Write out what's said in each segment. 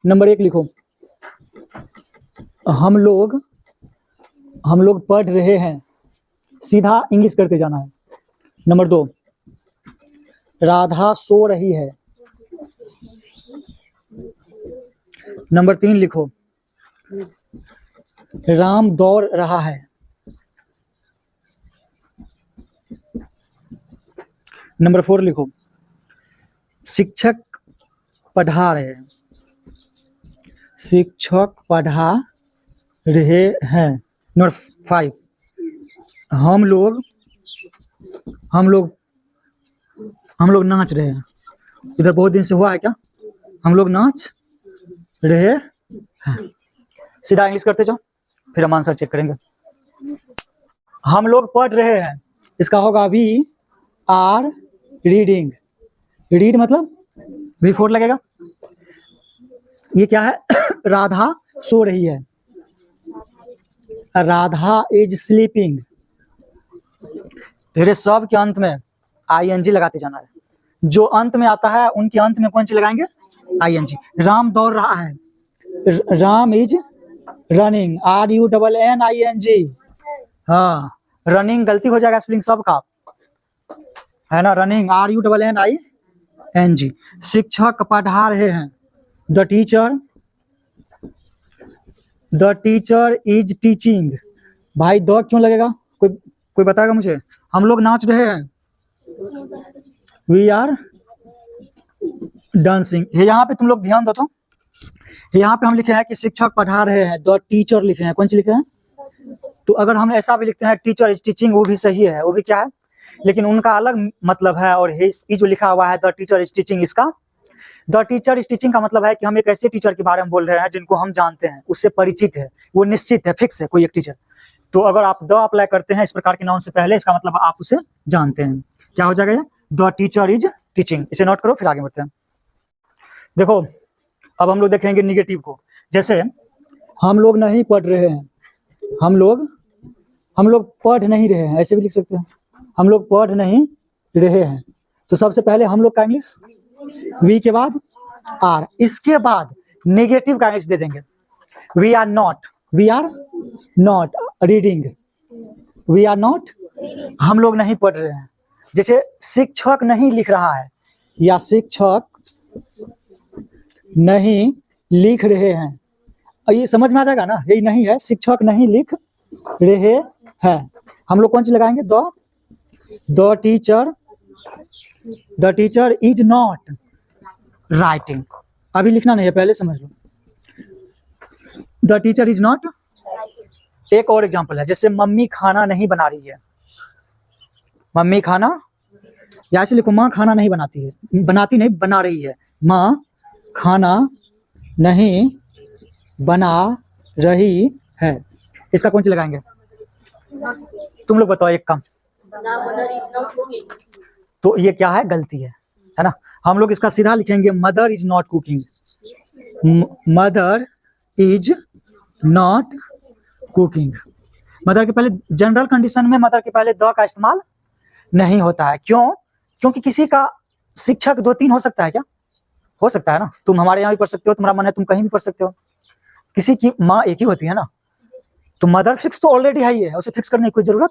Number 1 लिखो, हम लोग पढ़ रहे हैं, सीधा इंग्लिश करते जाना है। नंबर 2, राधा सो रही है। नंबर 3 लिखो, राम दौड़ रहा है। नंबर 4 लिखो, शिक्षक पढ़ा रहे हैं। शिक्षक पढ़ा रहे हैं। नंबर 5, हम लोग नाच रहे हैं। इधर बहुत दिन से हुआ है क्या? हम लोग नाच रहे हैं। सीधा इंग्लिश करते जाओ, फिर हम आंसर चेक करेंगे। हम लोग पढ़ रहे हैं, इसका होगा वी आर रीडिंग। रीड मतलब V4 लगेगा। ये क्या है? राधा सो रही है। Radha is sleeping. फिर सब के अंत में ING लगाते जाना है। जो अंत में आता है उनके अंत में कौन सी लगाएंगे? ING। राम दौड़ रहा है, राम इज रनिंग, RUNNING। हाँ, रनिंग गलती हो जाएगा स्पेलिंग सबका, है ना। Running RUNNING। शिक्षक पढ़ा रहे हैं, द टीचर इज टीचिंग। भाई द क्यों लगेगा? कोई बताएगा मुझे? हम लोग नाच रहे हैं, वी आर डांसिंग। यहाँ पे तुम लोग ध्यान दो तो, यहाँ पे हम लिखे हैं कि शिक्षक पढ़ा रहे हैं, द टीचर लिखे हैं। कौन सी लिखे हैं? तो अगर हम ऐसा भी लिखते हैं टीचर इज टीचिंग, वो भी सही है, वो भी क्या है, लेकिन उनका अलग मतलब है। और ये जो लिखा हुआ है द टीचर इज टीचिंग, इसका द टीचर इज टीचिंग का मतलब है कि हम एक ऐसे टीचर के बारे में बोल रहे हैं जिनको हम जानते हैं, उससे परिचित है, वो निश्चित है, फिक्स है कोई एक टीचर। तो अगर आप द अप्लाई करते हैं इस प्रकार के नाउन से पहले, इसका मतलब आप उसे जानते हैं। क्या हो जाएगा ये? The teacher is teaching. इसे नोट करो, फिर आगे बढ़ते हैं। देखो, अब हम लोग देखेंगे निगेटिव को। जैसे हम लोग नहीं पढ़ रहे हैं, हम लोग पढ़ नहीं रहे हैं, ऐसे भी लिख सकते हैं। हम लोग पढ़ नहीं रहे हैं, तो सबसे पहले हम लोग का इंग्लिश वी के बाद आर, इसके बाद नेगेटिव का इंग्लिश दे देंगे। We are not reading, we are not, हम लोग नहीं पढ़ रहे हैं। जैसे शिक्षक नहीं लिख रहा है, या शिक्षक नहीं लिख रहे हैं, ये समझ में आ जाएगा ना, यही नहीं है, शिक्षक नहीं लिख रहे हैं। हम लोग कौन सी लगाएंगे? The teacher is not writing. अभी लिखना नहीं है, पहले समझ लो। The teacher is not. एक और एग्जांपल है, जैसे मम्मी खाना नहीं बना रही है। मम्मी खाना, या ऐसे लिखो, माँ खाना नहीं बनाती है, बनाती नहीं, बना रही है। माँ खाना नहीं बना रही है, इसका कौन सी लगाएंगे? तुम लोग बताओ एक काम। तो ये क्या है? गलती है ना। हम लोग इसका सीधा लिखेंगे, mother is not cooking. Mother is not cooking. Mother के पहले, जनरल कंडीशन में मदर के पहले द का इस्तेमाल नहीं होता है। क्यों? क्योंकि किसी का शिक्षक 2-3 हो सकता है। क्या हो सकता है ना? तुम हमारे यहाँ भी पढ़ सकते हो, तुम्हारा मन है तुम कहीं भी पढ़ सकते हो। किसी की माँ एक ही होती है ना, तो मदर फिक्स तो ऑलरेडी है ही है, उसे फिक्स करने की कोई जरूरत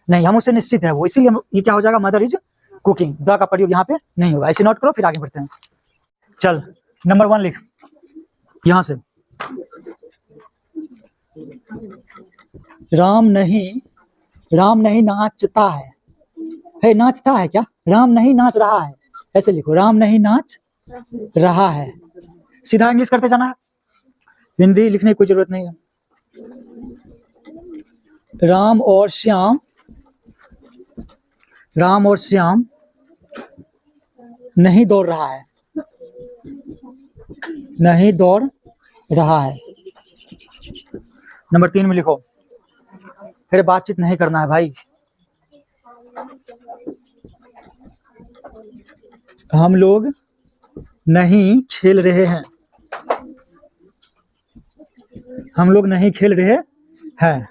नहीं, हम उसे निश्चित है वो, इसीलिए ये क्या हो जाएगा? Mother is cooking. द का प्रयोग यहाँ पे नहीं होगा। ऐसे नोट करो, फिर आगे बढ़ते हैं। चल, नंबर 1 लिख यहां से। राम नहीं नाचता है, नाचता है क्या? राम नहीं नाच रहा है, ऐसे लिखो, राम नहीं नाच रहा है। सीधा इंग्लिश करते जाना है, हिंदी लिखने की कोई जरूरत नहीं है। राम और श्याम नहीं दौड़ रहा है, नहीं दौड़ रहा है। नंबर 3 में लिखो, फिर बातचीत नहीं करना है भाई। हम लोग नहीं खेल रहे हैं, हम लोग नहीं खेल रहे हैं।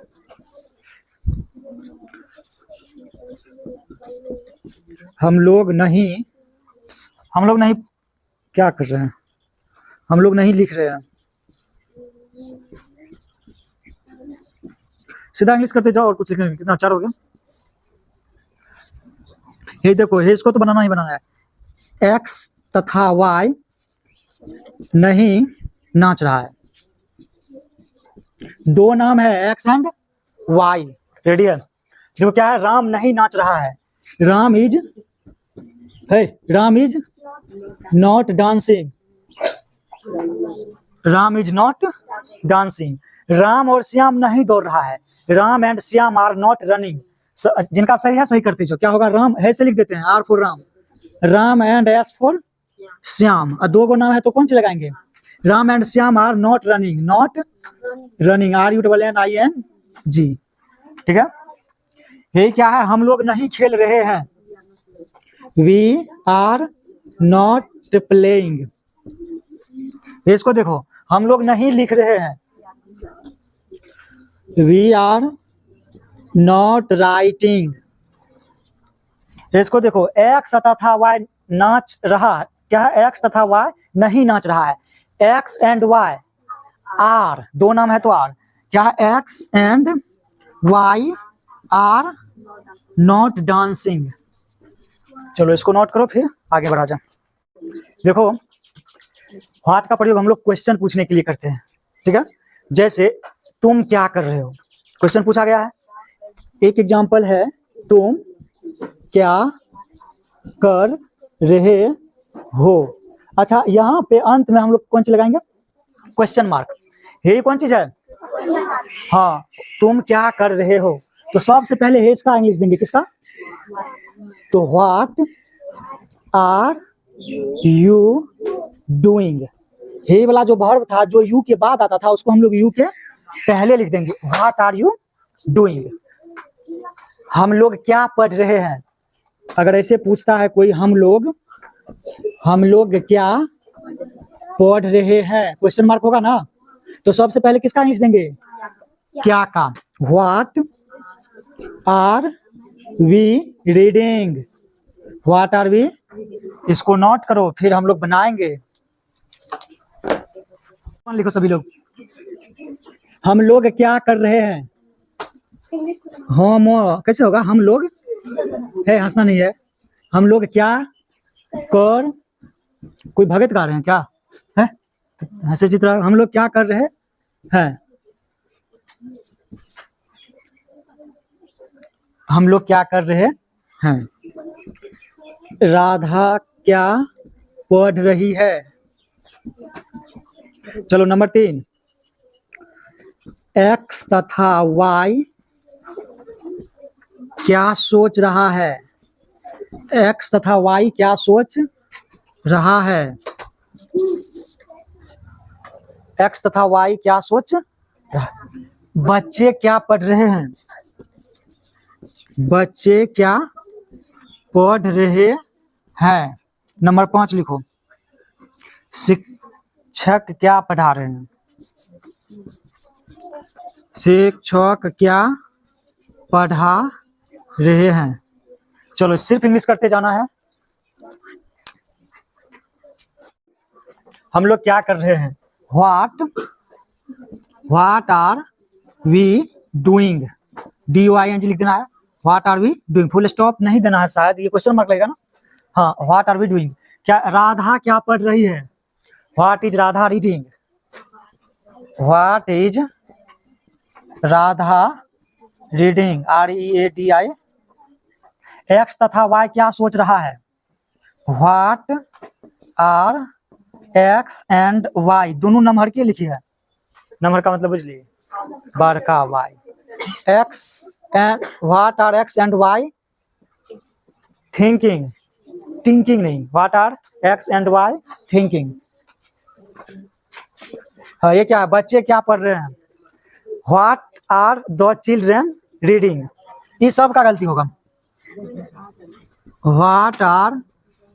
हम लोग नहीं क्या कर रहे हैं? हम लोग नहीं लिख रहे हैं। सीधा इंग्लिश करते जाओ और कुछ लिखने में कितना अच्छा हो गया। ये देखो, ये इसको तो बनाना ही बनाना है। एक्स तथा वाई नहीं नाच रहा है। दो नाम है एक्स एंड वाई। रेडी है? देखो क्या है, राम नहीं नाच रहा है। Ram is not dancing. Ram is not dancing. Ram और श्याम नहीं दौड़ रहा है। Ram and Shyam are not running. जिनका सही है सही करते जाओ। क्या होगा, राम ऐसे लिख देते हैं, R for Ram, Ram and S for Shyam. और दो गो नाम है तो कौन सी लगाएंगे? Ram and Shyam are not running. Not running, RUNNING। ठीक है? ये क्या है, हम लोग नहीं खेल रहे हैं। We are not playing. इसको देखो, हम लोग नहीं लिख रहे हैं। We are not writing. इसको देखो, एक्स तथा वाई नाच रहा है। क्या है, एक्स तथा वाई नहीं नाच रहा है। एक्स एंड वाई आर, दो नाम है तो आर। क्या है, X and Y are not dancing. चलो इसको नोट करो, फिर आगे बढ़ा जाए। देखो, व्हाट का प्रयोग हम लोग क्वेश्चन पूछने के लिए करते हैं। ठीक है? जैसे तुम क्या कर रहे हो, क्वेश्चन पूछा गया है। एक एग्जांपल है, तुम क्या कर रहे हो। अच्छा, यहाँ पे अंत में हम लोग कौन सी लगाएंगे? Question mark. ये कौन चीज है? हाँ, तुम क्या कर रहे हो। तो सबसे पहले है इसका इंग्लिश देंगे, किसका? तो व्हाट आर यू डूइंग। ये वाला जो वर्ब था, जो यू के बाद आता था, उसको हम लोग यू के पहले लिख देंगे। What are you doing. हम लोग क्या पढ़ रहे हैं। अगर ऐसे पूछता है कोई, हम लोग क्या पढ़ रहे हैं, क्वेश्चन मार्क होगा ना। तो सबसे पहले किसका इंग्लिश देंगे? क्या का। What are we reading. What are we. इसको नोट करो, फिर हम लोग बनाएंगे। लिखो सभी लोग, हम लोग क्या कर रहे हैं। हम कैसे होगा, हम लोग है, हंसना नहीं है। हम लोग क्या कर, कोई भगत गा रहे हैं क्या है, ऐसे चित्र। हम लोग क्या कर रहे हैं। हम लोग क्या कर रहे हैं। राधा क्या पढ़ रही है। चलो नंबर 3, एक्स तथा वाई क्या सोच रहा है। एक्स तथा वाई क्या सोच रहा है। एक्स तथा वाई क्या सोच रहा। बच्चे क्या पढ़ रहे हैं। बच्चे क्या पढ़ रहे हैं। नंबर 5 लिखो, शिक्षक क्या पढ़ा रहे हैं। शिक्षक क्या पढ़ा रहे हैं। चलो सिर्फ इंग्लिश करते जाना है। हम लोग क्या कर रहे हैं। What are we doing. DOING लिख देना है। What are we doing, full stop नहीं देना है, शायद ये क्वेश्चन मार्क लगेगा ना। हाँ, व्हाट आर वी डूइंग। क्या राधा क्या पढ़ रही है। What is Radha reading. What is Radha reading, READI। X तथा वाई क्या सोच रहा है। What are X and Y, दोनों नंबर के लिखी है। नंबर का मतलब बुझ लिए, बड़का Y. X and what are X and Y thinking नहीं, what are X and Y thinking. हाँ, ये क्या है, बच्चे क्या पढ़ रहे हैं। What are the children reading. इस सब का गलती होगा। What are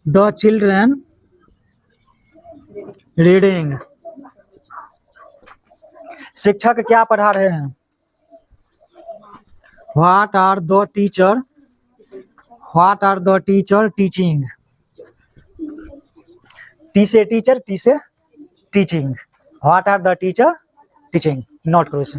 the children reading. शिक्षक क्या पढ़ा रहे हैं। What are the teacher teaching. T से टीचर, टी से teaching, what are the teacher teaching, note करो इसे।